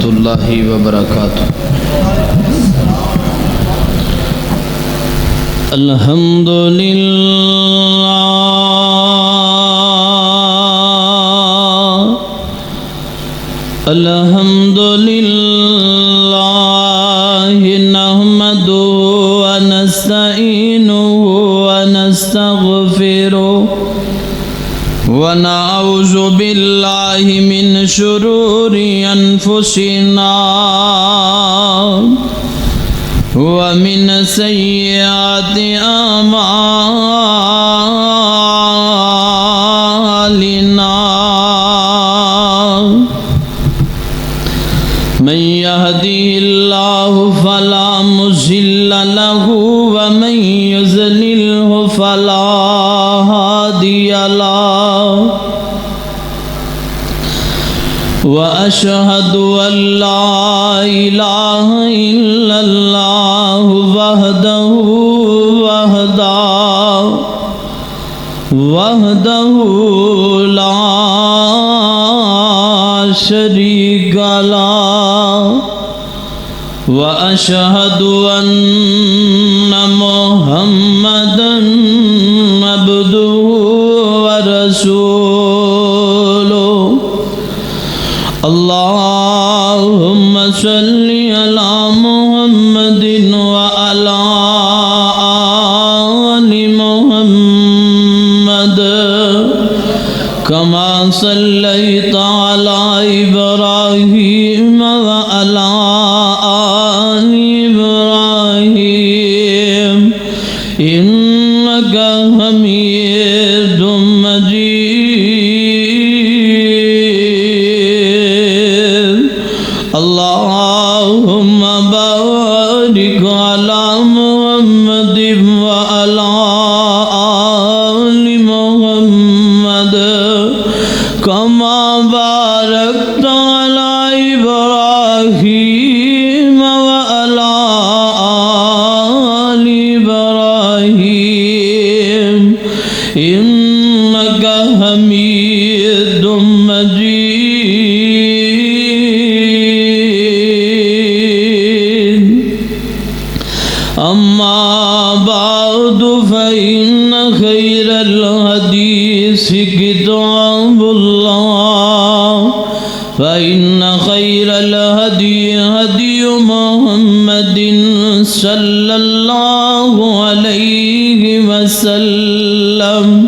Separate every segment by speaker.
Speaker 1: ورحمۃ اللہ وبرکاتہ۔ الحمد للہ الحمد للہ نحمدہ ونستعینہ ونستغفرہ ونعوذ باللہ من شرور انفسنا ومن سیئات اعمالنا من يهده الله فلا مضل له ومن يضلل فلا هادي له وأشهد أن لا إله إلا الله وحده لا شريك له وأشهد أن محمدا عبده ورسوله اللهم صل على محمد وعلى آل محمد كما صليت على إبراهيم وعلى آل إبراهيم إنك حميد مجيد اللهم بارك على محمد وعلى آل محمد كما باركت على إبراهيم وعلى آل إبراهيم إنك حميد مجيد أما بعد فإن خير الحديث كتاب الله فإن خير الهدي هدي محمد صلى الله عليه وسلم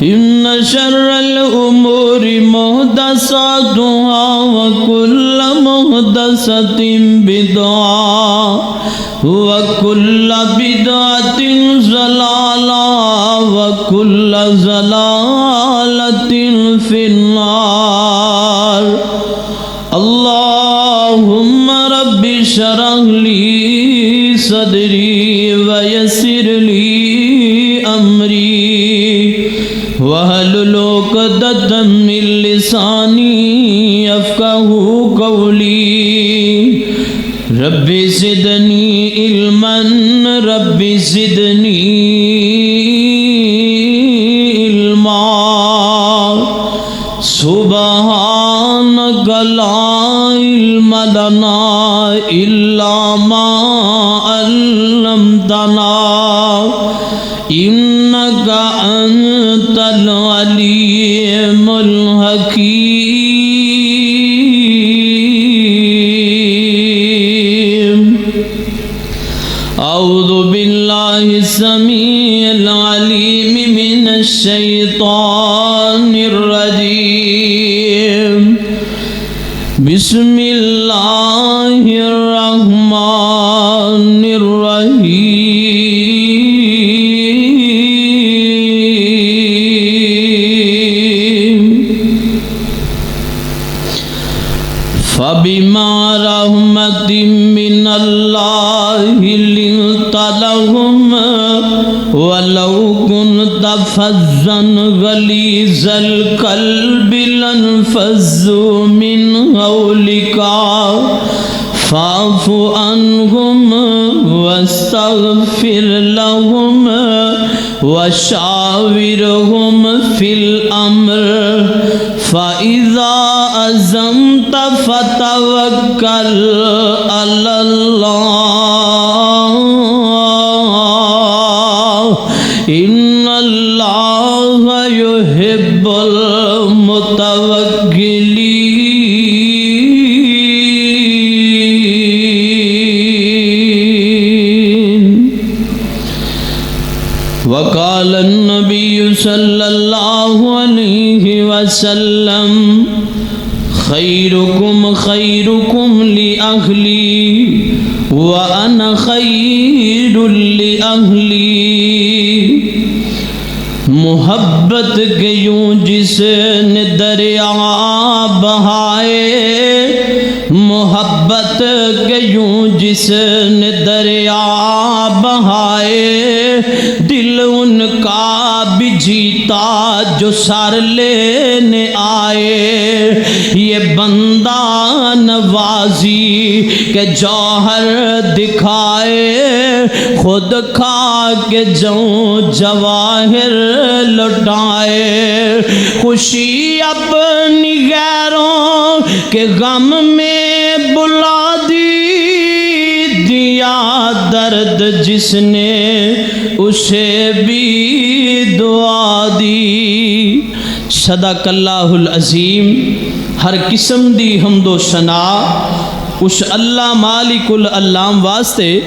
Speaker 1: إن شر الأمور محدثاتها وكل محدثة بدعة وكل بدعة ضلالة وكل ضلالة في النار اللهم رب اشرح لي صدري ويسر لي أمري واحلل عقدة من لساني يفقهوا قولي رب زدني علما رب زدني علما سبحانك لا علم لنا إلا ما علمتنا إنك أنت العليم الحكيم أعوذ بالله السميع العليم من الشيطان الرجيم بسم الله الرحمن الرحيم فبما رحمة من الله لنت لهم ولو كنت فظا غليظ القلب لانفضوا من حولك فاعف عنهم واستغفر لهم وشاورهم في الأمر فإذا عزمت فتوكل وتوکل علی اللہ ان اللہ یحب المتوکلین وقال النبی صلی اللہ علیہ وسلم خیرکم خیرکم لأہلی وَأَنَا خَيْرٌ لِأَهْلِي محبت کے یوں جس نے دریا بہائے محبت کے یوں جس نے دریا بہائے دل ان کا بھی جیتا جو سر لینے آئے یہ بندہ نوازی کہ جوہر دکھائے خود کھا کے جوں جواہر لٹائے خوشی اپنی غیروں کے غم میں بلا دی دیا درد جس نے اسے بھی دعا دی صدق اللہ العظیم ہر قسم دی حمد و ثنا اس اللہ مالک العلام واسطے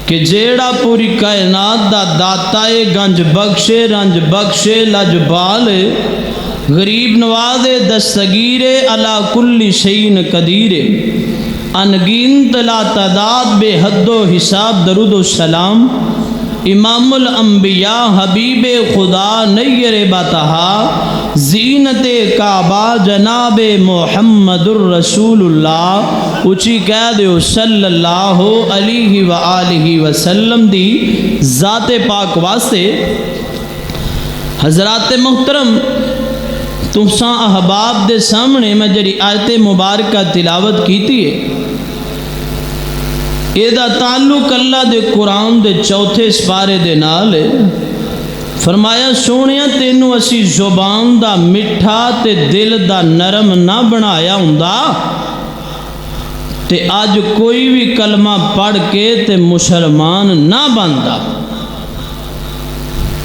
Speaker 1: کہ جیڑا پوری کائنات دا داتا ہے گنج بخشے رنج بخشے لجبال غریب نواز دستگیر علا کل شیء قدیر انگنت لا تعداد بے حد و حساب درود و سلام امام الانبیاء حبیب خدا نیر بطہا زینت کعبہ جناب محمد الرسول اللہ اچھی کہہ دیو صلی اللہ علیہ وآلہ وسلم دی ذات پاک واسطے حضرات محترم تمساں احباب دے سامنے میں جڑی آیت مبارکہ تلاوت کیتی ہے ایدہ تعلق اللہ دے قرآن دے چوتھے سپارے دے نال ہے فرمایا سونیا تینو اسی زبان دا مٹھا تے دل دا نرم نہ بنایا ہوندا تے آج کوئی بھی کلمہ پڑھ کے تے مسلمان نہ بندا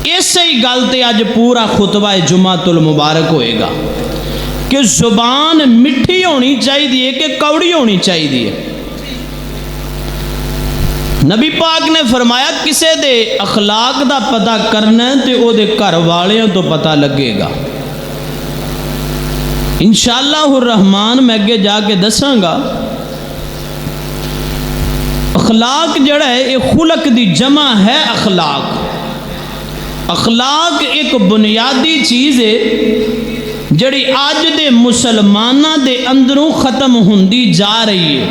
Speaker 1: اسی گل تے آج پورا خطبہ جمعۃ المبارک ہوئے گا کہ زبان مٹھی ہونی چاہیے کہ کوڑی ہونی چاہیے نبی پاک نے فرمایا کسے دے اخلاق دا پتہ کرنا ہے تے او دے گھر والیاں تو پتہ لگے گا انشاءاللہ الرحمن میں اگے جا کے دساں گا اخلاق جڑا ہے یہ خلق دی جمع ہے اخلاق اخلاق ایک بنیادی چیز ہے جڑی آج دے مسلمانہ دے اندروں ختم ہوندی جا رہی ہے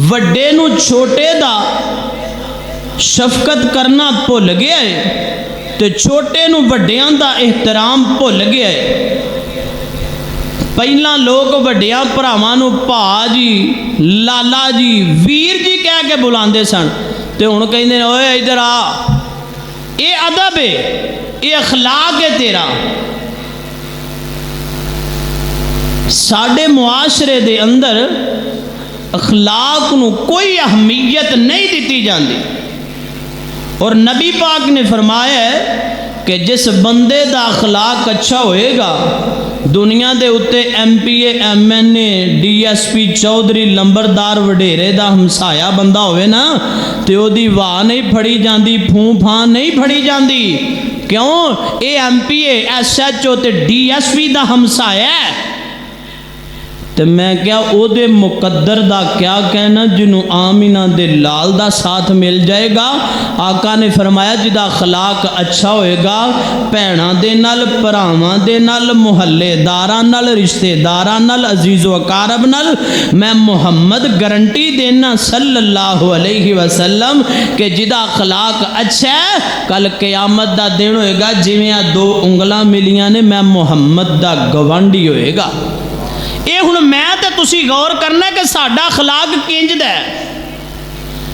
Speaker 1: وڈے نو چھوٹے دا شفقت کرنا بھول گیا ہے تے چھوٹے نو وڈیاں دا احترام بھول گیا ہے پہلا لوگ وڈیاں بھراواں نو پا جی لالا جی ویر جی کہہ کے بلاندے سن تے ہن کہندے اوئے ادھر آ اے ادب ہے اے اخلاق ہے تیرا ساڈے معاشرے دے اندر اخلاق نو کوئی اہمیت نہیں دیتی جاندی اور نبی پاک نے فرمایا ہے کہ جس بندے دا اخلاق اچھا ہوئے گا دنیا دے اتے M P A M N A D S P چودھری لمبردار وڈیرے دا ہمسایا بندہ ہوئے نا تے او دی واہ نہیں پھڑی جاندی پھون پھان نہیں پھڑی جاندی کیوں اے M P A S H O تے ڈی ایس پی دا ہمسایا ہے تو میں کیا او دے مقدر دا کیا کہنا جنہوں آمینہ دے لال دا ساتھ مل جائے گا آقا نے فرمایا جدا اخلاق اچھا ہوئے گا پیڑاں دے نال پراواں دے نال محلے داراں نال رشتے داراں نال عزیز و اقارب نال میں محمد گارنٹی دینا صلی اللہ علیہ وسلم کہ جدا اخلاق اچھا ہے کل قیامت دا دن ہوئے گا جویں دو انگلاں ملیاں نے میں محمد دا گوانڈی ہوئے گا اے ہن میں تے تسی غور کرنا کہ ساڈا اخلاق کنج دا ہے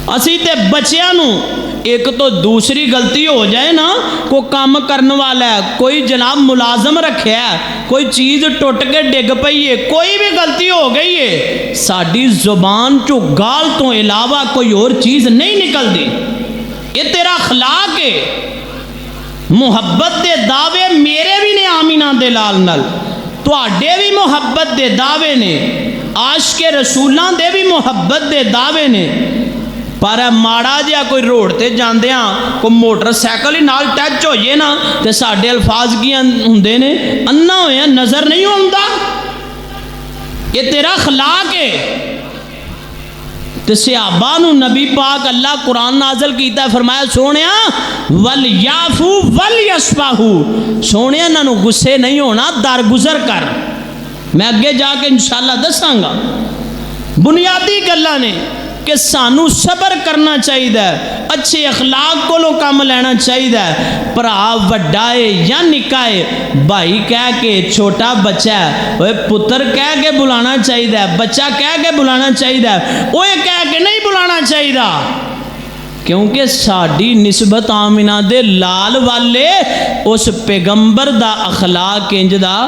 Speaker 1: اسی تے بچیاں نو ایک تو دوسری غلطی ہو جائے نا، کو کام کرنے والا ہے، کوئی جناب ملازم رکھیا ہے، کوئی چیز ٹوٹ کے ڈگ پئی ہے، کوئی بھی غلطی ہو گئی ہے، ساڈی زبان چو گال تو علاوہ کوئی اور چیز نہیں نکلتی۔ یہ تیرا اخلاق ہے۔ محبت دے دعوے میرے بھی نے آمینہ دے لال نال، تواڈے بھی محبت دے دعوے نے، عاشق رسولاں دے بھی محبت دے دعوے نے، پر ماڑا جہا کوئی روڈ تے جاندیاں کوئی موٹر سائیکل ہی نال ٹچ ہوئے نا تے ساڈے الفاظ کی ہوندے نے، انا ہوئے نظر نہیں ہوندا۔ یہ تیرا اخلاق ہے۔ تے صحابہ نو نبی پاک اللہ قرآن نازل کیتا ہے، فرمایا سونیا وَلْيَعْفُوا وَلْيَصْفَحُوا، سونیا انہاں نو غصے نہیں ہونا، درگزر کر۔ میں اگے جا کے انشاءاللہ دساں گا۔ بنیادی گلاں نے کہ سانو صبر کرنا چاہیے، اچھے اخلاق کو کام لینا چاہیے، پرا وڈا ہے یا نکا ہے، بھائی کہہ کے، چھوٹا بچہ ہے وہ پتر کہہ کے بلانا چاہیے، بچہ کہہ کے بلانا چاہیے، وہ کہہ کے نہیں بلانا چاہیے، کیونکہ ساڈی نسبت آمینہ دے لال والے اس پیغمبر دا اخلاق انج دا،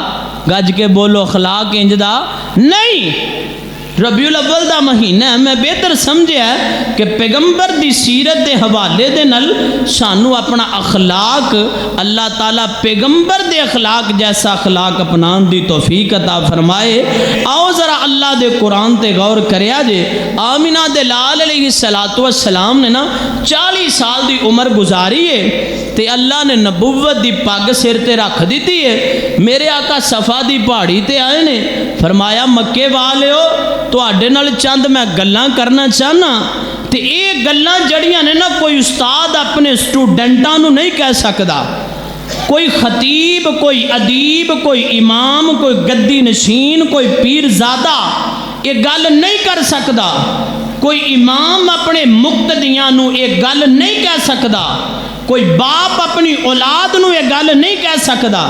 Speaker 1: گج کے بولو اخلاق انج دا نہیں۔ ربیع الاول دا مہینہ ہے، میں بہتر سمجھیا ہے کہ پیغمبر دی سیرت دے حوالے دے نل سانو اپنا اخلاق، اللہ تعالیٰ پیغمبر دے اخلاق جیسا اخلاق اپنان دی توفیق عطا فرمائے۔ آؤ ذرا اللہ دے قرآن تے غور کریا جے۔ آمینہ دے لال علیہ السلام نے نا 40 سال دی عمر گزاری ہے تے اللہ نے نبوت دی پگ سر تے رکھ دیتی ہے۔ میرے آقا صفا دی پہاڑی تے آئے نے، فرمایا مکے والیو تواڈے نال چند میں گلاں کرنا چاہنا، تے اے گلاں جڑیاں نے نا کوئی استاد اپنے سٹوڈنٹاں نو نہیں کہہ سکدا، کوئی خطیب، کوئی ادیب، کوئی امام، کوئی گدی نشین، کوئی پیر زادہ یہ گل نہیں کر سکدا، کوئی امام اپنے مقتدیاں نو یہ گل نہیں کہہ سکدا، کوئی باپ اپنی اولاد نو یہ گل نہیں کہہ سکدا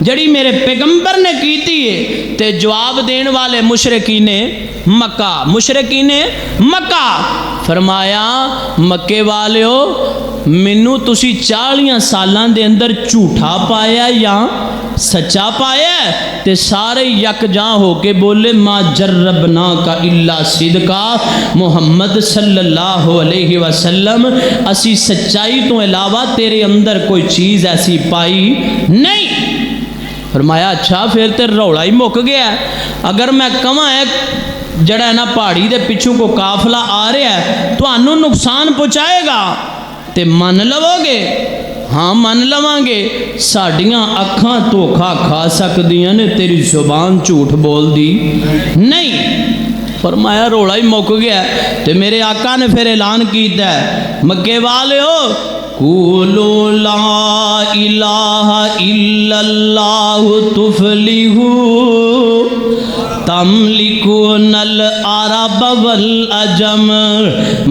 Speaker 1: جڑی میرے پیغمبر نے کیتی ہے۔ تے جواب دین والے مشرکین مکہ فرمایا مکے والیو منو تسی 40 سالاں دے اندر جھوٹا پایا یا سچا پایا ہے؟ تے سارے یک جاں ہو کے بولے ما جربنا کا الا صدقا، محمد صلی اللہ علیہ وسلم اسی سچائی تو علاوہ تیرے اندر کوئی چیز ایسی پائی نہیں۔ فرمایا اچھا پھر تے روڑا ہی مک گیا ہے۔ اگر میں کہاں ہے جڑا ہے نا پہاڑی دے پچھوں کو قافلہ آ رہا ہے تو انہوں نقصان پہنچائے گا تے من لو گے؟ ہاں من لواں گے۔ ساڑیاں اکھاں دھوکھا کھا سکدیاں نے، تیری زبان جھوٹ بول دی نہیں۔ فرمایا روڑا ہی مک گیا ہے۔ تے میرے آقا نے پھر اعلان کیتا ہے مکے والیو قولوا لا الہ الا اللہ تفلحوا تملکون العرب والعجم،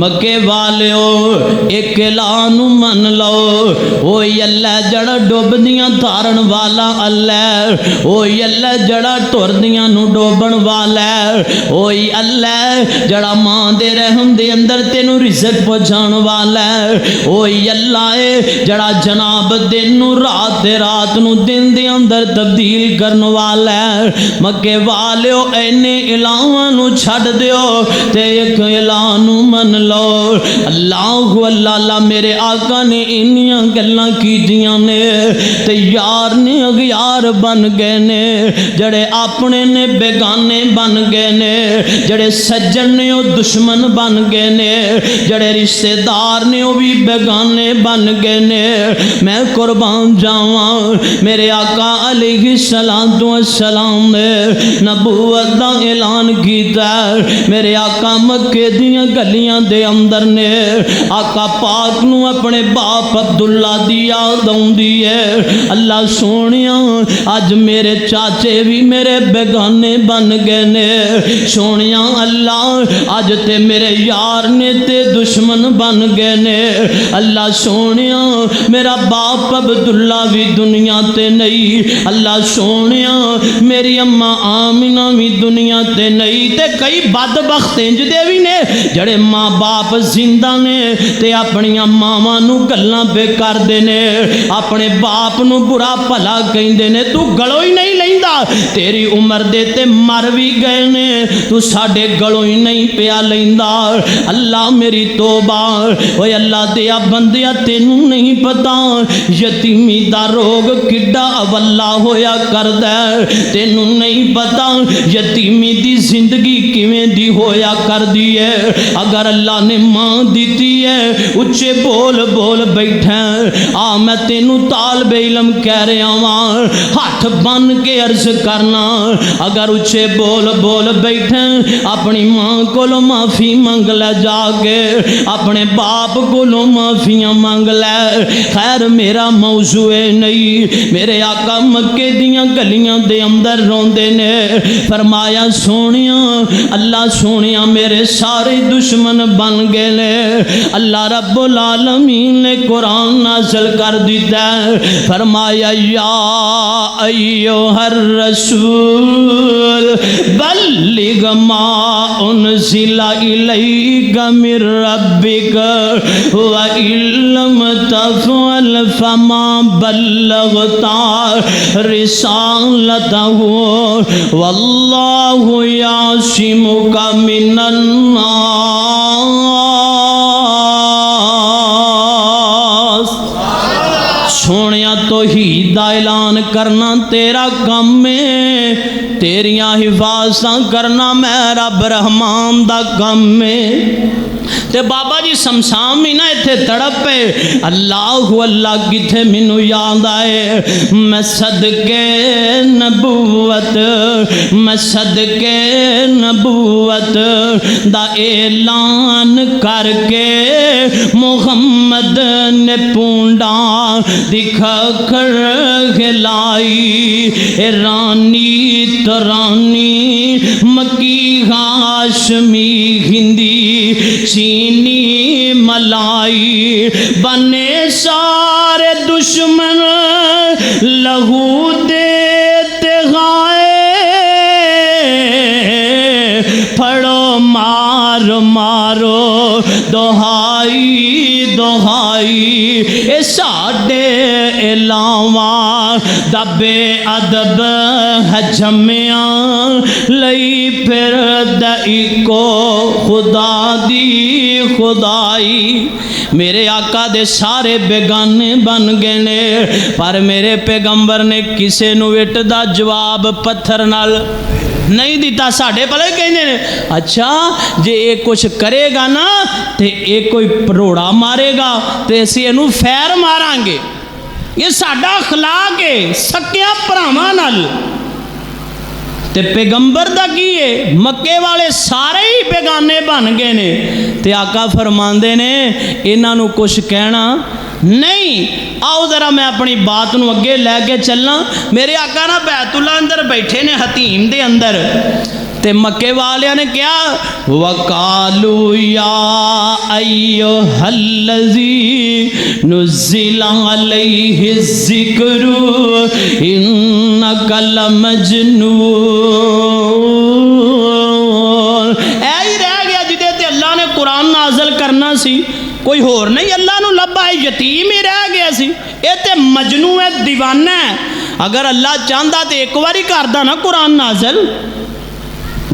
Speaker 1: مکے والیو ایک اعلان من لو، اوہی اللہ جڑا ڈوبدیاں تارن والا اللہ، اوہی اللہ جڑا ٹردیاں نو ڈوبن والا، اوہی اللہ جڑا ماں دے رحم دے اندر تینو رزق پہنچان والا، اوہی اللہ ہے جڑا جناب دن نو رات دے رات نو دن دے اندر تبدیل کرن والا۔ مکے والیو اینے اعلان نو چھڑ دیو تے ایک اعلان من لو، اللہ اللہ میرے آقا نے انیاں گلاں کیتیاں نے تے یار نے اغیار بن گئے نے، جڑے اپنے نے بیگانے بن گئے نے، جڑے سجن نے وہ دشمن بن گئے نے، جڑے رشتہ دار نے وہ بھی بیگانے بن گئے نے۔ میں قربان جاواں میرے آقا علیہ السلام نے نبوت دا اعلان کیتا ہے۔ میرے آقا مکے دیاں گلیاں دے اندر نے آقا پاک نو اپنے باپ عبداللہ دی یاد آوندی ہے، اللہ سونیاں اج میرے چاچے بھی میرے بیگانے بن گئے نے، سونیاں اللہ اج تے میرے یار نے تے دشمن بن گئے نے، اللہ سونیاں میرا باپ عبداللہ بھی دنیا تے نہیں، اللہ سونیاں میری اماں آمینہ بھی دنیا تے نہیں تے کئی بدبخت انج دے بھی نے جڑے ماں باپ زندہ نے تے اپنی ماواں نو گلاں پہ کر دے نے اپنے باپ نو برا بھلا کہندے نے تو گلوں ہی نہیں لیندا تیری عمر دے تے مر بھی گئے نے تو ساڈے گلوں ہی نہیں پیا لیندا اللہ میری توبہ اوے اللہ دیا بندیا تینوں نہیں پتا یتیمی دا روگ کڈا اولا ہویا کردا تینوں نہیں پتا یتیمی دی زندگی کیویں دی ہویا کردی ہے اگر اللہ نے ماں دیتی ہے اچھے بول بول بیٹھا آ میں تینوں طالب علم کہہ رہا ہاں ہاتھ بن کے عرض کرنا اگر اچھے بول بول بیٹھا اپنی ماں کولوں معافی منگ لے جا کے اپنے باپ کولوں معافیاں منگ لے خیر میرا موضوع نہیں میرے آقا مکے دیاں گلیاں دے اندر روندے نے فرمایا سونیاں اللہ سونیاں میرے سارے دشمن بن گئے نے اللہ رب العالمین نے قرآن نازل کر دیتا ہے فرمایا یا ایھا الرسول بلغ ما انزل الیک من ربک وَإِن لَّمْ تَفْعَلْ فَمَا بَلَّغْتَ رِسَالَتَهُ وَاللَّهُ يَعْصِمُكَ مِنَ النَّاسِ سونیا توحید دا اعلان کرنا تیرا کم ہے تیریاں حفاظتاں کرنا میں رب رحمان دا کم ہے تے بابا جی سمسام ہی نہ ایتھے تڑپ پے اللہ اللہ کتھے مینوں یاد آئے میں صدقے نبوت دا اعلان کر کے محمد نے پونڈا دکھا کر ہلائی رانی تو رانی مکی ہاشمی ہندی چینی ملائی بنے سارے دشمن لہو دیتے گائے پھڑو مارو مارو دہائی دہائی اے ساڈے علاوہ دبے ادب ہے جمعیاں لئی پھر دئی کو خدا دی خدائی میرے آقا دے سارے بیگانے بن گئے نے پر میرے پیغمبر نے کسے نو اٹ دا جواب پتھر نال نہیں دیتا ساڑھے پلے کہنے نے اچھا جے ایک کچھ کرے گا نا تے ایک کوئی پروڑا مارے گا تے اسی انو فیر ماران گے یہ ساڑھا اخلاق ہے سکیاں پراما نال تے پیغمبر دا کیے مکے والے سارے ہی بیگانے بن گئے نے تے آقا فرماندے نے انہاں نو کچھ کہنا نہیں آؤ ذرا میں اپنی بات نو اگے لے کے چلنا میرے آقا نا بیت اللہ اندر بیٹھے نے حتیم دے اندر تے مکے والیاں نے کیا وَقَالُوا يَا أَيُّهَا الَّذِي نُزِّلَ عَلَيْهِ الذِّكْرُ إِنَّكَ لَمَجْنُونَ ہی رہ گیا جدے تے اللہ نے قرآن نازل کرنا سی کوئی ہور نہیں اللہ نو لبا ہے یتیم ہی رہ گیا سی اے تے مجنون ہے دیوانہ ہے اگر اللہ چاہتا تے ایک باری کردا نا قرآن نازل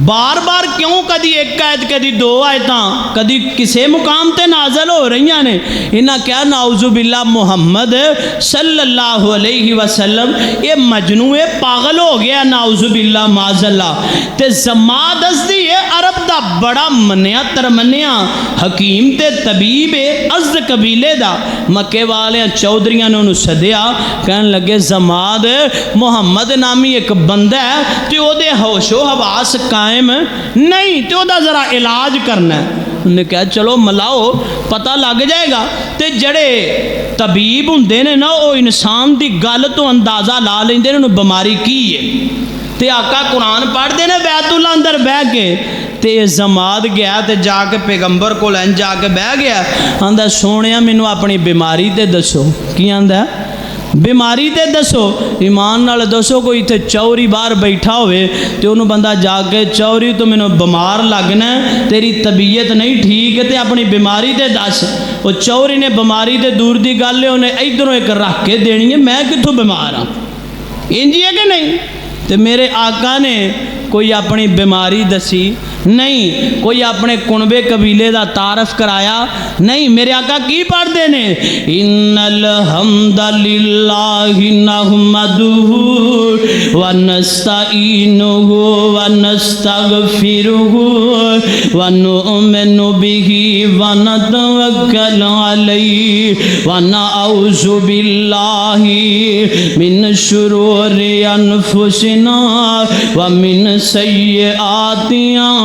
Speaker 1: بار بار کیوں کدی ایک آیت کدی دو آیتاں کدی کسے مقام تے نازل ہو رہی ہیں انہاں کیا نعوذ باللہ محمد صلی اللہ علیہ وسلم یہ مجنون پاگل ہو گیا نعوذ باللہ معاذ اللہ تے زماد ازدی یہ عرب دا بڑا منیا ترمنیا حکیم تے طبیب ازد قبیلے دا مکے والے چودھریاں نے انہوں سدیا کہنے لگے زماد محمد نامی ایک بندہ ہے تے او دے ہوش و حواس قائم نہیں تو دا ذرا علاج کرنا ہے انہوں نے کہا چلو ملاؤ پتہ لگ جائے گا تے جڑے طبیب ہوندے نے نا او انسان دی گل تو اندازہ لا لیندے نے انہوں بیماری کی ہے تے آقا قرآن پڑھ دے نے بیت اللہ اندر بہ کے تے زماد گیا تے جا کے پیغمبر کو لین جا کے بہ گیا آندا سونیا مینوں اپنی بیماری تے دسو کی آندا بیماری تے دسو ایمان نال دسو کوئی تے چوری باہر بیٹھا ہوئے تے انہوں بندہ جا کے چوری تو مینوں بیمار لگنا ہے تیری طبیعت نہیں ٹھیک ہے تے اپنی بیماری تے دس وہ چوری نے بیماری تے دور دی گل ہے انہیں ادھروں ایک رکھ کے دینی ہے میں کتوں بیمار ہاں انجی ہے کہ نہیں تے میرے آقا نے کوئی اپنی بیماری دسی نہیں کوئی اپنے کنبے قبیلے دا تعارف کرایا نہیں میرے آقا کی پڑھتے نے ان الحمد للہ نحمدہ ونستعینہ ونستغفرہ ونؤمن بہ ونتوکل علیہ ونعوذ باللہ من شرور انفسنا ومن سیئات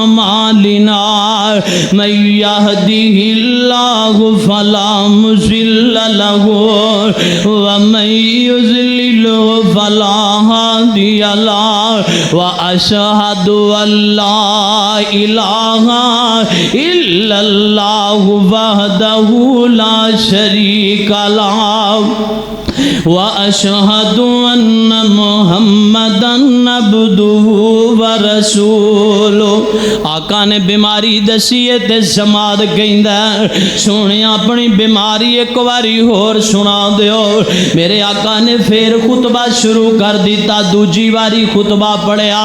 Speaker 1: اعمالنا من يهده الله فلا مضل له ومن يضلل فلا هادي له واشهد ان لا اله الا الله وحده لا شريك له واشهد ان محمدا عبده ورسوله آقا نے بیماری دسی ہے تے جماعت کہندا سونے اپنی بیماری ایک واری ہور سنا دیو میرے آقا نے پھر خطبہ شروع کر دیتا دوجی واری خطبہ پڑھیا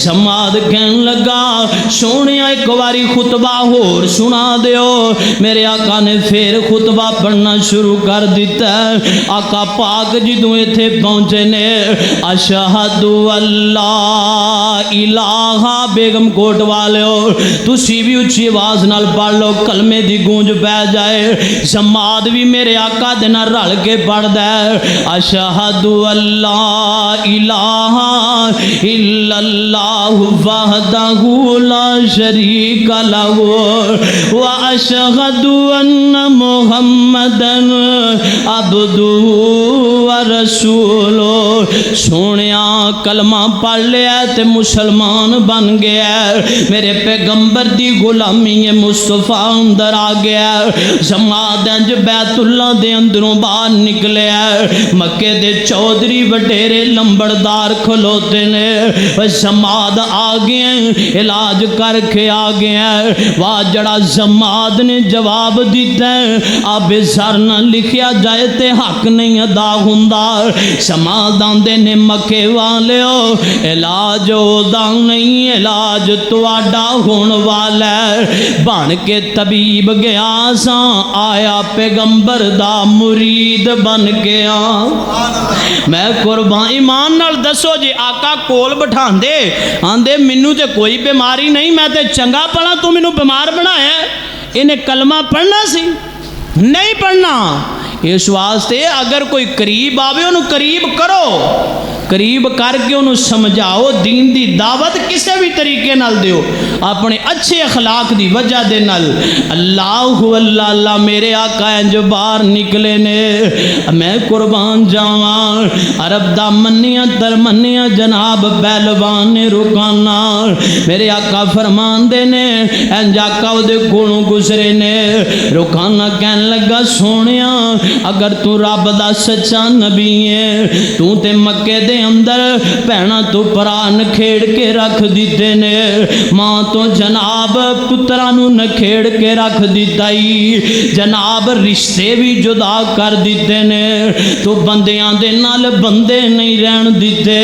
Speaker 1: جماعت کہن لگا سونے ایک واری خطبہ ہور سنا دیو میرے آقا نے پھر خطبہ پڑھنا شروع کر دیتا آقا پاک جدوں ایتھے پہنچے نے اشہد اللہ الہ بیگم کوٹ والو تسی بھی اچھی آواز نال پڑھ لو کلمے دی گونج پہ جائے جماعت بھی میرے آقا دے نال رل کے پڑھ دے اشہد اللہ الہ الا اللہ وحدہ لا شریک لہ واشہد ان محمدا عبدہ ورسولہ سونیا کلمہ پڑھ لیا تے مسلمان بن گیا میرے پیغمبر دی غلامی مصطفیٰ اندر آ گیا جماعت انج بیت اللہ دے اندروں باہر نکلے مکے دے چودھری وڈیرے لمبڑدار کھلوتے نے جماعت آ گئے علاج کر کے آ گئے واہ جڑا جماعت نے جواب دیتا ہے اب سر نہ لکھیا جائے تے حق نہیں ادا ہوندا جماعت آندے نے مکے والیو علاج دا نہیں علاج تواڈا ہون والا بن کے طبیب گیا سا آیا پیغمبر دا مرید بن گیا میں قربان ایمان نال دسو جی آقا کول بٹھاندے آندے مینوں تے کوئی بیماری نہیں میں تے چنگا پڑھا تو مینوں بیمار بنایا انہیں کلمہ پڑھنا سی نہیں پڑھنا اس واسطے اگر کوئی قریب آوے انہوں قریب کرو قریب کر کے انہوں سمجھاؤ دین دی دعوت کسے بھی طریقے نال دیو اپنے اچھے اخلاق دی وجہ دے نال اللہ اللہ اللہ میرے آقا انج باہر نکلے نے میں قربان جاواں عرب دا منیا در منیا جناب پہلوان رکانا میرے آقا فرمان دے نے انج آقا دے کولوں گزرے نے رکانا کہن لگا سونیا اگر تو رب دا سچا نبی ہے تو تے مکے دے اندر پہنا تو پران کھیڑ کے رکھ دیتے نے ماں تو جناب پترانو نہ کھیڑ کے رکھ دیتائی جناب رشتے بھی جدا کر دیتے نے تو بندیاں دے نال بندے نہیں رہن دیتے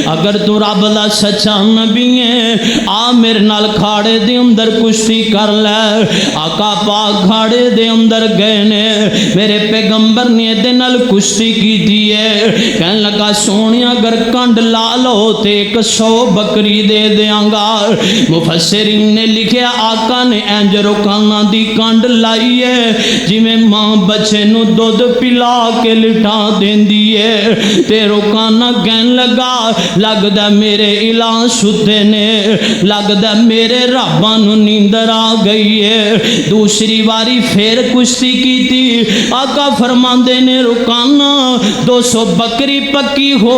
Speaker 1: اگر تو رب دا سچا نبی ہے آ میرے نال کھاڑے دے اندر کشتی کر لے آقا پاک کھاڑے دے اندر گئے نے میرے پیغمبر نے دے نال کشتی کی دیئے کہن لگا سونیا اگر کنڈ لالو تے 100 بکری دے دیاں گا مفسرین نے لکھیا آقا نے انج رکانا دی کنڈ لائی ہے جی میں ماں بچے نو دودھ پلا کے لٹا دین دیئے تے رکانا کہن لگا لگ دا میرے الہ ستے نے لگ دا میرے ربانو نیندر آ گئی ہے دوسری واری پھر کشتی کی تھی آقا فرماندے نے رکانا 200 بکری پکی ہو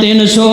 Speaker 1: 300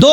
Speaker 1: 2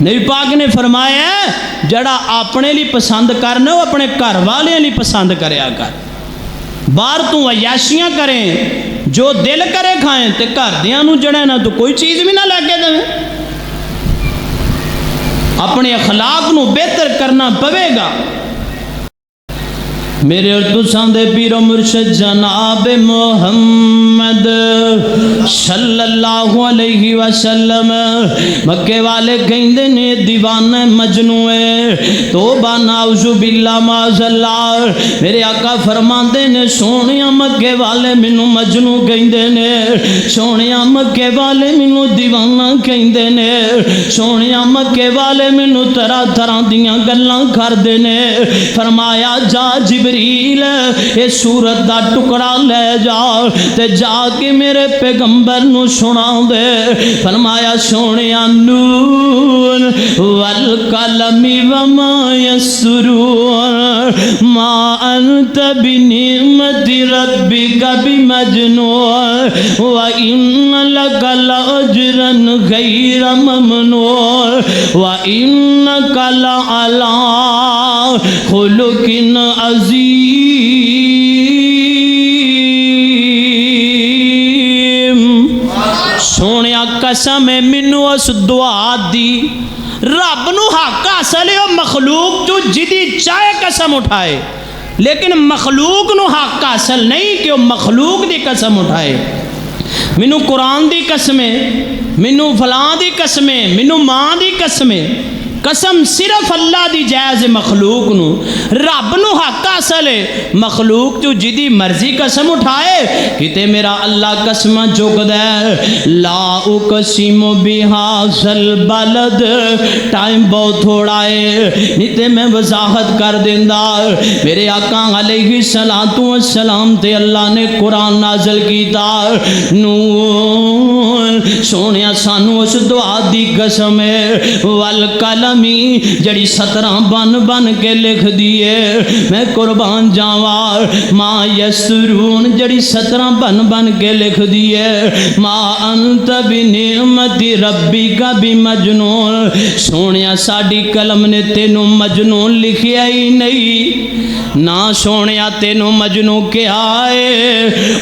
Speaker 1: نبی پاک نے فرمایا جڑا اپنے لیے پسند کرنا وہ اپنے گھر والے لیے پسند کریا کر، باہر تو عیاشیاں کریں جو دل کرے کھائیں تے گھر دیاں نو جڑے نا تو کوئی چیز بھی نہ لے کے دیں، اپنے اخلاق نو بہتر کرنا پوے گا۔ میرے اور تساں دے پیر و مرشد جناب محمد صلی اللہ علیہ وسلم مکے والے کہندے نے دیوانہ مجنوں ہے، توبہ نعوذ باللہ معاذ اللہ۔ میرے آقا فرماندے نے سونیا مکے والے مینوں مجنوں کہندے نے، سونیا مکے والے مینوں دیوانہ کہندے نے، سونیا مکے والے مینوں طرح طرح دیاں گلاں کردے نے۔ فرمایا جا جبریل اے سورت دا ٹکڑا لے جا تے جا کے میرے پیغمبر نو سنا دے۔ فرمایا سونیا نون والقلم وما یسرون ما انت بنعمت ربک بمجنون وان لک لاجرا غیر ممنون وانک لعلی خلق عظیم۔ سونیا قسم ہے مینوں اس دعا دی، رب نو حق حاصل ہے مخلوق جو جدی چاہے قسم اٹھائے، لیکن مخلوق نو حق حاصل نہیں کہ وہ مخلوق دی قسم اٹھائے۔ مینوں قرآن دی قسمیں، مینوں فلاں دی قسمیں، مینوں ماں دی قسمیں، قسم صرف اللہ دی جائز مخلوق نو، رب نو حق حاصل ہے مخلوق جو جدی مرضی قسم اٹھائے کتے میرا اللہ قسم چک دے۔ لا اقسم بہذا البلد، ٹائم بہت تھوڑا ہے نہیں تے میں وضاحت کر دیندا۔ میرے آقا علیہ السلام تے اللہ نے قرآن نازل کیتا، نون سونیا سانو اس دعا دی قسم ہے، والقلم جڑی سطرہ بن بن کے لکھ دیے، میں قربان جاواں ما یسرون جڑی سطرہ بن بن کے لکھ دیے، ما انت بنعمت ربک بمجنون۔ سونیا ساڈی قلم نے تینوں مجنون لکھیا ہی نہیں، نہ سونیا تینوں مجنون کیا ہے،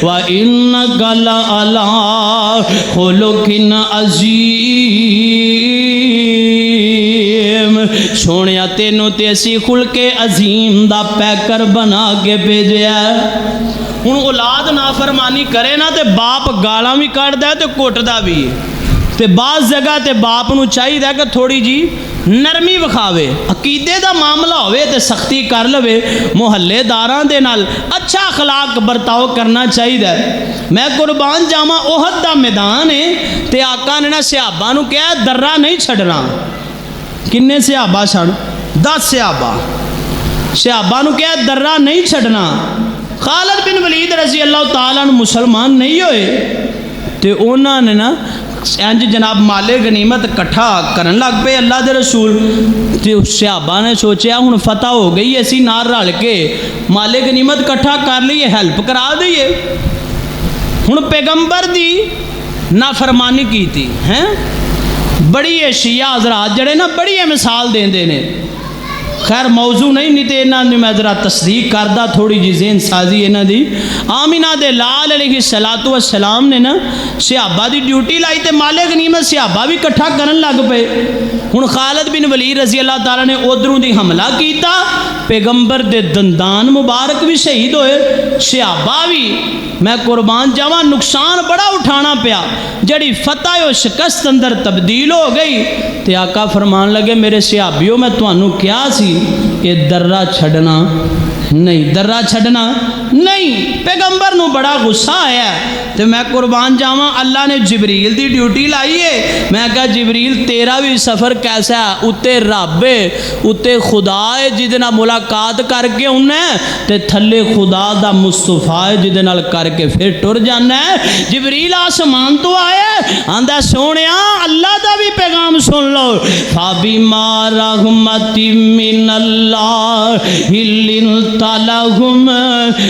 Speaker 1: وَإِنَّكَ لَعَلَىٰ خُلُقٍ عَظِيمٍ۔ سونیا تینوں تے اسی خلق عظیم دا پیکر بنا کے بھیجیا۔ ہن اولاد نافرمانی کرے نا تے باپ گالاں بھی کڈدا تے کٹدا بھی، تے بعض جگہ تے باپ نو چاہیے کہ تھوڑی جی نرمی وکھاوے، عقیدے دا معاملہ ہوئے تے سختی کر لوے، محلے داراں دے نال اچھا اخلاق برتاؤ کرنا چاہیے۔ میں قربان جاواں احد دا میدان ہے تے آقا نے نا صحابہ نو کہا درہ نہیں چھڑنا۔ کنے صحابہ سن؟ 10 صحابہ۔ صحابہ نو کہا درہ نہیں چھڑنا۔ خالد بن ولید رضی اللہ تعالیٰ عنہ مسلمان نہیں ہوئے تے انہوں نے نا انج جناب مال غنیمت کٹھا کرن لگ پے اللہ دے رسول تے صحابہ نے سوچیا ہن فتح ہو گئی اسی نال رل کے مال غنیمت کٹھا کر لئیے، ہیلپ کرا دئیے۔ ہن پیغمبر دی نافرمانی کی تھی ہیں، بڑی شیعہ حضرات جڑے نا بڑی مثال دین دے نے، خیر موضوع نہیں تے انہاں نے میں ذرا تصدیق کردہ تھوڑی جی ذہن سازی انہاں دی۔ آمینہ دے لال علیہ السلام نے نا صحابہ دی ڈیوٹی لائی تے مال غنیمت صحابہ بھی کٹھا کرن لگ پے۔ ہن خالد بن ولید رضی اللہ تعالیٰ نے ادھروں دی حملہ کیتا، پیغمبر دے دندان مبارک بھی شہید ہوئے، صحابہ بھی میں قربان جاواں نقصان بڑا اٹھانا پیا۔ جڑی فتح و شکست اندر تبدیل ہو گئی تے آقا فرمان لگے میرے صحابیوں میں تانوں کیا سی کہ درہ چھڑنا نہیں، درہ چھڑنا نہیں۔ پیغمبر نو بڑا غصہ آیا تو میں قربان جاواں اللہ نے جبریل دی ڈیوٹی لائی ہے۔ میں کہا جبریل تیرا بھی سفر کیسا ہے، اتے رب ہے، اتے خدا ہے جدنا ملاقات کر کے انہیں تے تھلے خدا دا مصطفیٰ ہے جدنا کر کے پھر ٹر جانا ہے۔ جبریل آسمان تو آئے آندہ سونیا اللہ دا بھی پیغام سن لو، فَبِمَا رَحْمَةٍ مِّنَ اللَّهِ لِنْتَ لَهُمْ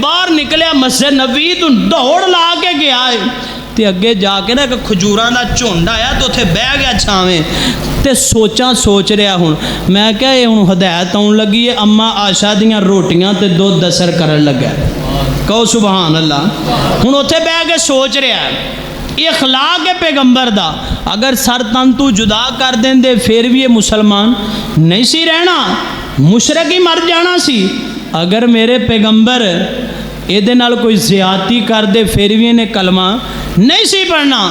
Speaker 1: باہر نکلیا مسجد نبوی تو دوڑ لا کے گیا ہے تے اگے جا کے نا ایک کھجوراں دا جھنڈ آیا تو اتنے بہ گیا چھاویں تے سوچ رہا ہوں میں کہا یہ ہوں ہدایت آن لگی ہے اما آشا دیاں روٹیاں تے دودھ دسر کرن لگا کہو سبحان اللہ ہوں اتنے بہ کے سوچ رہا ہے یہ اخلاق ہے پیغمبر دا اگر سر تن تو جدا کر دیں دے پھر بھی یہ مسلمان نہیں سی رہنا مشرک ہی مر جانا سی اگر میرے پیغمبر یہ کوئی زیادتی کر دے پھر بھی انہیں کلمہ نہیں سی پڑھنا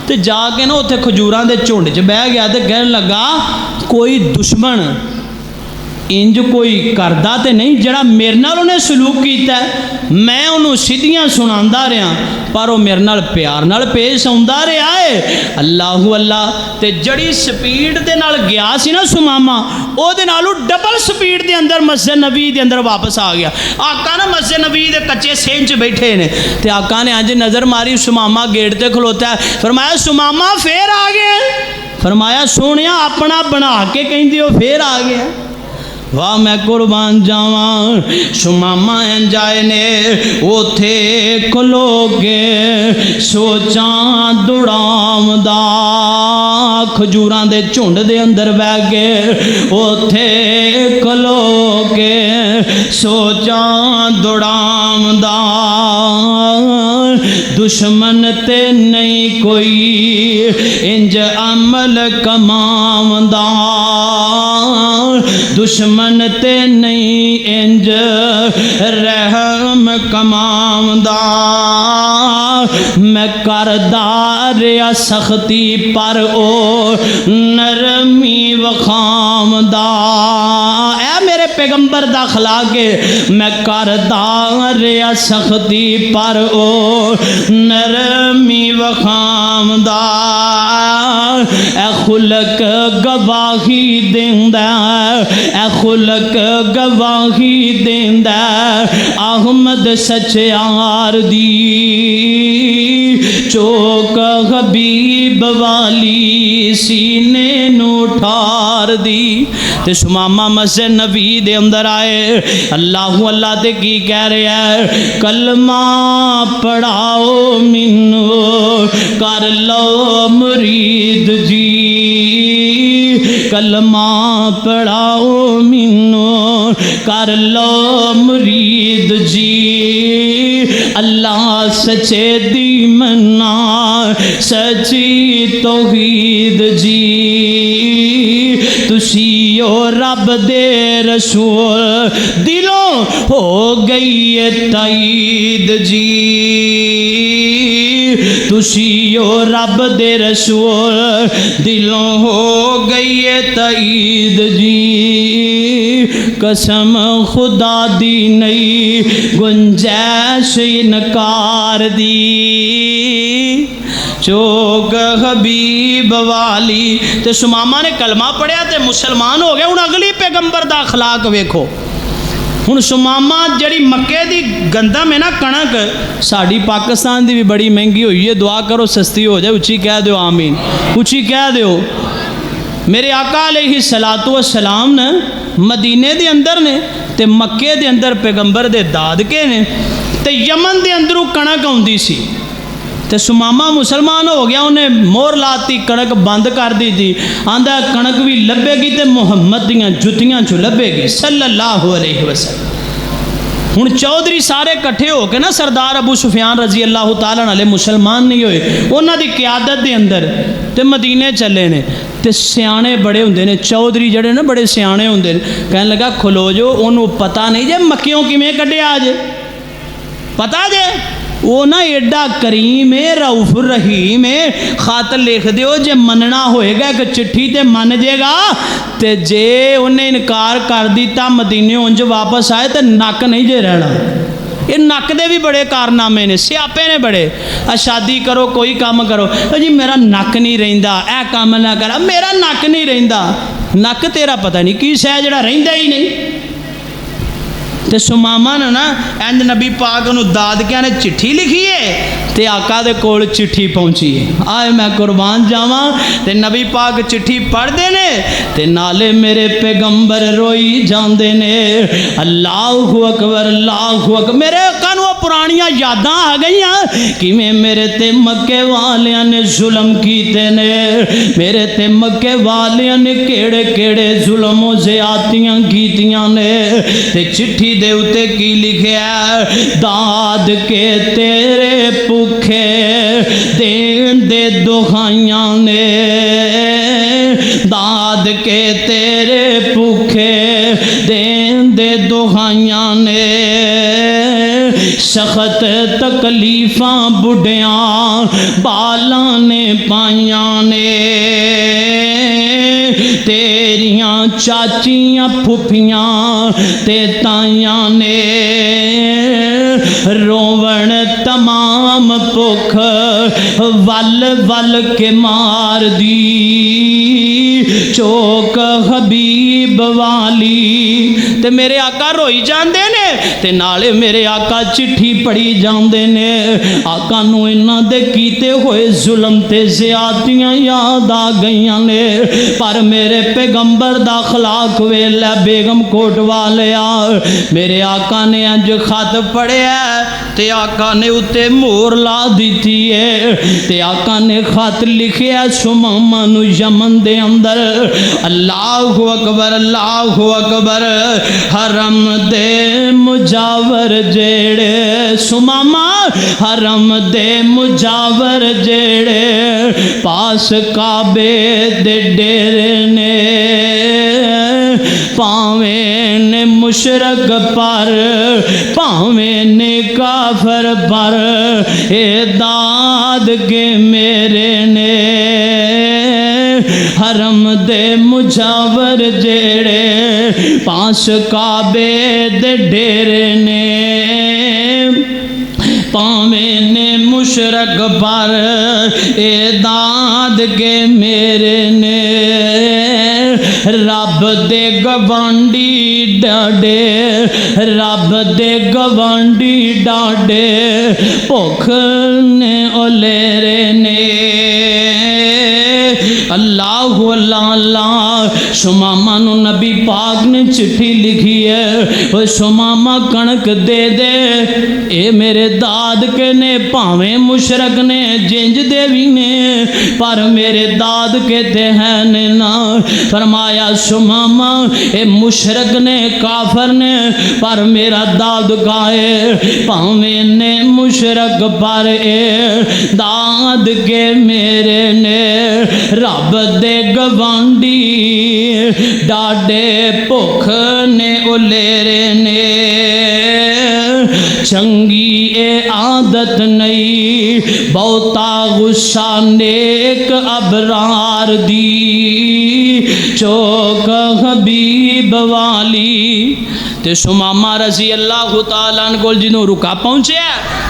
Speaker 1: تو جا کے نا اتنے کھجوراں دے جھنڈ چ بہ گیا تو کہنے لگا کوئی دشمن انج کوئی کردہ تے نہیں جڑا میرے نال انہیں سلوک کیتا ہے میں انہوں سیدھیاں سناندا رہا پر وہ میرے نال پیار نال پیش آندا رہا ہے اللہ اللہ تے جڑی سپیڈ دے نال گیا سی نا سماما او دے نالوں ڈبل سپیڈ دے اندر مسجد نبی دے اندر واپس آ گیا آقا نا مسجد نبی دے کچے سینچ بیٹھے نے تے آقا نے آج نظر ماری سماما گیٹ تے کھلوتا ہے فرمایا سماما پھر آ گیا فرمایا سونیا اپنا بنا کے کہیں دیو پھر آ گیا واہ میں قربان جاواں سماما جائے نے اوتھے کھلو کے سوچاں دڑام دا کھجوراں دے جھنڈ دے اندر بہ گئے اوتھے کھلو کے سوچاں دڑام دا دشمن تے نہیں کوئی انج عمل کمام دا دشمن تے نہیں انج رحم کمام دا میں کردہ ریا سختی پر او نرمی وخام دا اے میرے پیغمبر دا اخلاق میں کردہ ریا سختی پر او نرمی وخام دا اے خلق گواہی دیندہ اے خلق گواہی دیندہ احمد سچیار دی چوک حبیب والی سینے نو ٹھار دی تے سماما مسجد نبی دے اندر آئے اللہ اللہ تے کی کہہ رہے ہیں کلمہ پڑھاؤ منو کر لو مرید جی کلمہ پڑھاؤ منو کر لو مرید جی اللہ سچے دی منا سچی توحید جی تسیو رب دے رسول دلوں ہو گئی ہے تائید جی تسیو رب دے رسول دلوں ہو گئی ہے تائید جی قسم خدا دی نہیں گنجائش انکار دی چوک حبیب والی تے سماما نے کلمہ پڑھیا تے مسلمان ہو گیا ہوں اگلی پیغمبر دا اخلاق ویکھو ہوں سماما جڑی مکے دی گندم ہے نا کنک ساڑی پاکستان دی بھی بڑی مہنگی ہوئی ہے دعا کرو سستی ہو جائے اچھی کہہ دیو آمین اچھی کہہ دیو میرے آقا علیہ الصلوۃ والسلام نے مدینے دے اندر نے تے مکے دے اندر پیغمبر دے دادکے نے تے یمن دے اندروں کنک آندی سی تے سماما مسلمان ہو گیا انہیں مور لاتی کنک بند کر دی تھی آندہ کنک بھی لبے گی تے محمد دیاں جتیاں چو لبے گی صلی اللہ علیہ وسلم ہوں چودھری سارے کٹھے ہو کے نا سردار ابو سفیان رضی اللہ تعالیٰ علیہ مسلمان نہیں ہوئے انہاں دی قیادت دے اندر تے مدینے چلے نے تے سیانے بڑے ہوندے نے چودھری جڑے نا بڑے سیانے ہوندے نے کہنے لگا کھلو جو انہوں پتہ نہیں جے مکیوں کی میں کڈے آج پتہ جے وہ نا ایڈا کریم ہے رؤوف الرحیم ہے خط لکھ دیو جے مننا ہوئے گا ایک چٹھی تے من جے گا تے جے انہیں انکار کر دیتا مدینے انج واپس آئے تے نک نہیں جے رہنا یہ نک دے بھی بڑے کارنامے نے سیاپے نے بڑے شادی کرو کوئی کام کرو جی میرا نک نہیں رہندا اے کام نہ کرا میرا نک نہیں رہندا نک تیرا پتہ نہیں کی شے جڑا رہندا ہی نہیں تے سماما نے نا اینج نبی پاک انہوں دادکیاں نے چٹھی لکھی ہے تے آقا دے کول چٹھی پہنچی ہے. آئے میں قربان جاواں تے نبی پاک چٹھی پڑھ دے نے تے نالے میرے پیغمبر روئی جاندے نے. اللہ اکبر اللہ اکبر. میرے آقا نوں پرانیاں یاداں آ گئیاں کیویں میرے تے مکے والیاں نے ظلم کیتے نے. میرے تے مکے والیاں نے کیڑے کیڑے ظلم و زیادتیاں کیتیاں نے. تے چٹھی دے اتے کی لکھیا داد کے تیرے بھوکے دین دے دہائیاں نے. داد کے تیرے بھوکے دین دے دہائیاں نے. سخت تکلیفاں بڑھیاں بالاں نے پائیاں نے. تیریاں چاچیاں پھپھیاں تے تائیاں نے. روون تمام بھوک ول ول کے مار دی چوک حبیب والی. تے میرے آقا روئی جاندے نے تے نالے میرے آقا چٹھی پڑھی جاندے نے. آقا نو انہاں دے کیتے ہوئے ظلم تے زیادتیاں یاد آ گئیاں نے. پر میرے پیغمبر دا اخلاق ویلا بیگم کوٹ والیا. میرے آقا نے انج خط پڑھیا تے آقا نے اتے مور لا دیتی ہے. تے آقا نے خط لکھیا سمامہ نو یمن دے اندر. اللہ اکبر اللہ اکبر. حرم دے مجاور جیڑے سمامہ حرم دے مجاور جیڑے پاس کعبے دے ڈیرے نے. پاویں نے مشرک پر پاویں نے کافر پر اے داد کے میرے نے. حرم دے مجاور جیڑے پاس کعبے دے ڈیرے نے. پاویں نے مشرک پر اے داد کے میرے نے. رب دے گوانڈی ڈاڈے رب دے گوانڈی ڈاڈے بھوک نے اولیرے نے. اللہ اللہ اللہ. شمامہ نو نبی پاک نے چٹھی لکھی ہے وہ شمامہ کنک دے دے. اے میرے داد کے نے پاویں مشرک نے جنج دیوی نے پر میرے داد کے تے ہیں نے نا. فرمایا شمامہ اے مشرک نے کافر نے پر میرا داد گائے. پاویں نے مشرک پر اے داد کے میرے نے. رب دے گوانڈی ڈاڈے بھوک نے اولیرے نے. چنگی اے عادت نہیں بہتا غصہ نیک ابرار دی چوک حبیب والی. تے سمامہ رضی اللہ تعالیٰ عنہ کول جنوں رکا پہنچیا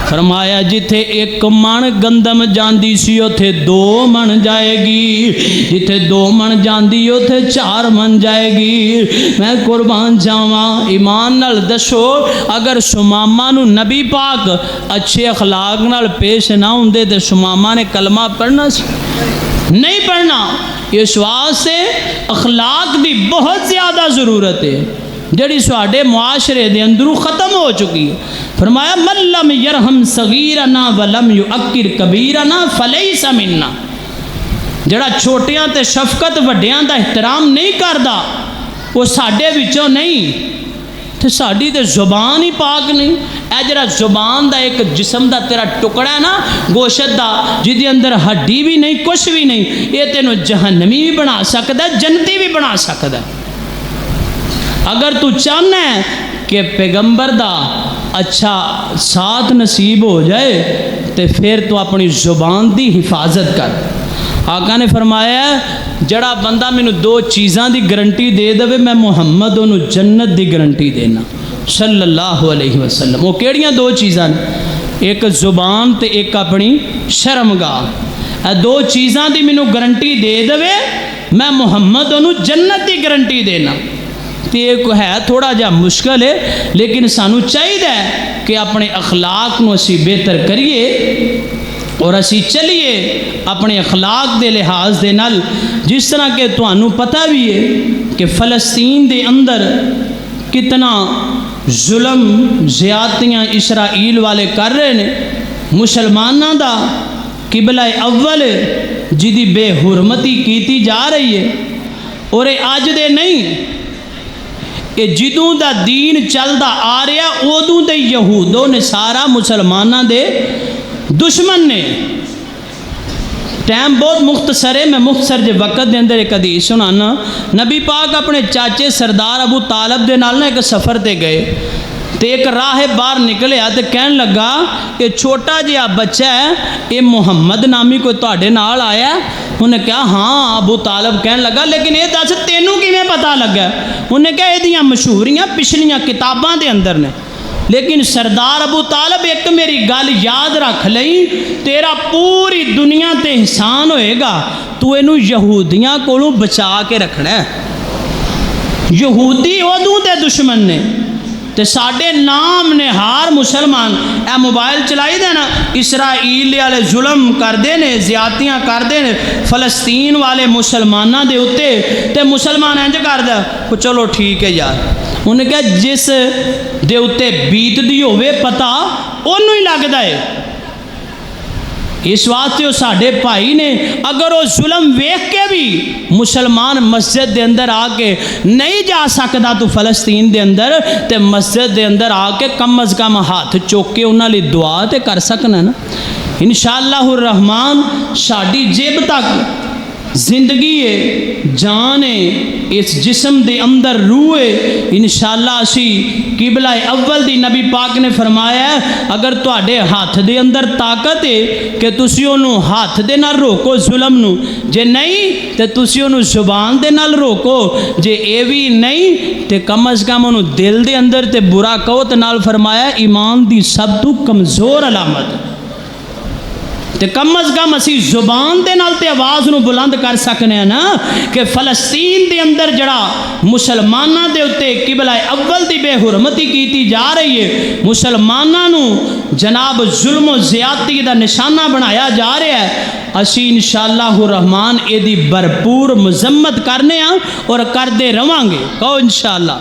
Speaker 1: فرمایا جتھے ایک من گندم جاندی سی اتھے 2 من جائے گی. جتھے 2 من جاندی اتھے 4 من جائے گی. میں قربان جاواں ایمان نال دسو اگر سمامہ نو نبی پاک اچھے اخلاق نال پیش نہ ہوندے تے سمامہ نے کلمہ پڑھنا سی نہیں پڑھنا. اس واسطے اخلاق دی بہت زیادہ ضرورت ہے جڑی سواڈے معاشرے دے اندروں ختم ہو چکی ہے. فرمایا من لم یرحم صغیرنا ولم یؤکر کبیرنا فلیس منا. جڑا چھوٹیاں تے شفقت وڈیاں دا احترام نہیں کردا وہ ساڈے وچوں نہیں. تے ساڈی تے زبان ہی پاک نہیں. اے جڑا زبان دا ایک جسم دا تیرا ٹکڑا ہے نا گوشت دا جدی اندر ہڈی بھی نہیں کچھ بھی نہیں یہ تینوں جہنمی بھی بنا سکدا ہے جنتی بھی بنا سکدا ہے. اگر تو چاہنا ہے کہ پیغمبر دا اچھا ساتھ نصیب ہو جائے تو پھر تو اپنی زبان دی حفاظت کر. آقا نے فرمایا جڑا بندہ مینوں 2 چیزاں دی گارنٹی دے دے میں محمد انہوں جنت دی گارنٹی دینا صلی اللہ علیہ وسلم. وہ کیڑیاں 2 چیزاں ایک زبان تے ایک اپنی شرمگاہ. 2 چیزاں دی مینوں گارنٹی دے دے میں محمد انہوں جنت دی گارنٹی دینا. تو یہ ہے تھوڑا جا مشکل ہے لیکن سانو چاہیے کہ اپنے اخلاق نو اسی بہتر کریے اور اسی چلیے اپنے اخلاق دے لحاظ دے نال، جس طرح کہ تانوں پتہ بھی ہے کہ فلسطین دے اندر کتنا ظلم زیادتیاں اسرائیل والے کر رہے نے، مسلمانوں دا قبلہ اول جدی بے حرمتی کیتی جا رہی ہے، اور یہ اج دے نہیں، یہ جدوں دا دین چلدا آ رہا ادوں دے یہود و نصارا مسلمانوں دے دشمن نے۔ ٹائم بہت مختصر ہے، میں مختصر جے وقت دے اندر ایک حدیث سنانا۔ نبی پاک اپنے چاچے سردار ابو طالب دے نال ایک سفر تے گئے، تے ایک راہ باہر نکلیا تے کہن لگا کہ چھوٹا جہا بچہ ہے، یہ محمد نامی کوئی تواڈے نال آیا؟ انہیں کہا ہاں۔ ابو طالب کہن لگا لیکن یہ دس تینوں کیویں پتہ لگا؟ انہیں کہا یہ مشہوریاں پچھلیاں کتاباں دے اندر نے، لیکن سردار ابو طالب ایک میری گل یاد رکھ لئی، تیرا پوری دنیا تے احسان ہوئے گا، تو اینو یہودیاں کولوں بچا کے رکھنا ہے۔ یہودی ادوں تے دشمن نے تے ساڈے نام نہار مسلمان اے موبائل چلائی دے نا، اسرائیل والے ظلم کردے نے، زیادتیاں کردے نے فلسطین والے مسلماناں دے اتے، تے مسلمان انج کردا چلو ٹھیک ہے یار۔ انہیں کہا جس دے اتے بیت دی ہوئے پتہ انہوں ہی لگتا ہے، اس واسطے وہ ساڈے بھائی نے، اگر وہ ظلم ویکھ کے بھی مسلمان مسجد دے اندر آ کے نہیں جا سکتا تو فلسطین دے اندر، تے مسجد دے اندر آ کے کم از کم ہاتھ چوک کے انہاں لئی دعا تے کر سکنا نا۔ انشاءاللہ الرحمن ساڈی جیب تک زندگی ہے، جان ہے، اس جسم دے اندر روح ہے، انشاءاللہ اسی قبلہ اول دی نبی پاک نے فرمایا ہے اگر تواڈے ہاتھ دے اندر طاقت ہے کہ تسی انہوں ہاتھ دے نال روکو ظلم نو، جے نہیں تے تسی انہوں زبان دے نال روکو، جے اے بھی نہیں تے کم از کم انہوں دل دے اندر تے برا کہو تے نال فرمایا ایمان دی سب تو کمزور علامت، تے کم از کم اسی زبان دے نال تے آواز نو بلند کر سکنے ہیں نا کہ فلسطین دے اندر جڑا مسلماناں دے اتے قبلہ اول دی بے حرمتی کیتی جا رہی ہے، مسلماناں نو جناب ظلم و زیادتی دا نشانہ بنایا جا رہا ہے، اسی انشاءاللہ الرحمن اے دی بھرپور مذمت کرنے ہاں اور کردے رواں گے، کہو انشاءاللہ۔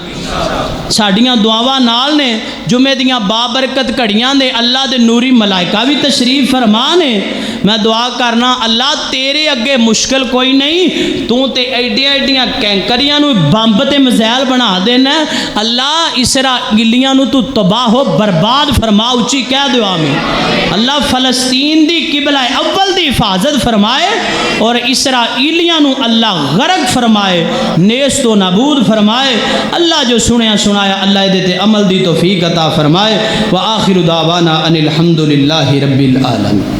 Speaker 1: ساڈیاں دعاواں نال نے، جمعے دیاں بابرکت گھڑیاں نے، اللہ دے نوری ملائکہ بھی تشریف فرما نے، میں دعا کرنا اللہ تیرے اگے مشکل کوئی نہیں، تو تے ایڈیاں ایڈیاں کینکریاں نو بمب تے میزائل بنا دینا، اللہ اسرائیلیاں نو تو تباہ و برباد فرما، اچھی کہہ دو آمین۔ اللہ فلسطین دی قبلہ اول دی حفاظت فرمائے اور اسرائیلیاں نو اللہ غرق فرمائے، نیست و نابود فرمائے۔ اللہ جو سنیا سنایا اللہ دے تے عمل دی توفیق عطا فرمائے۔ وآخر دعوانا ان الحمدللہ رب العالمین۔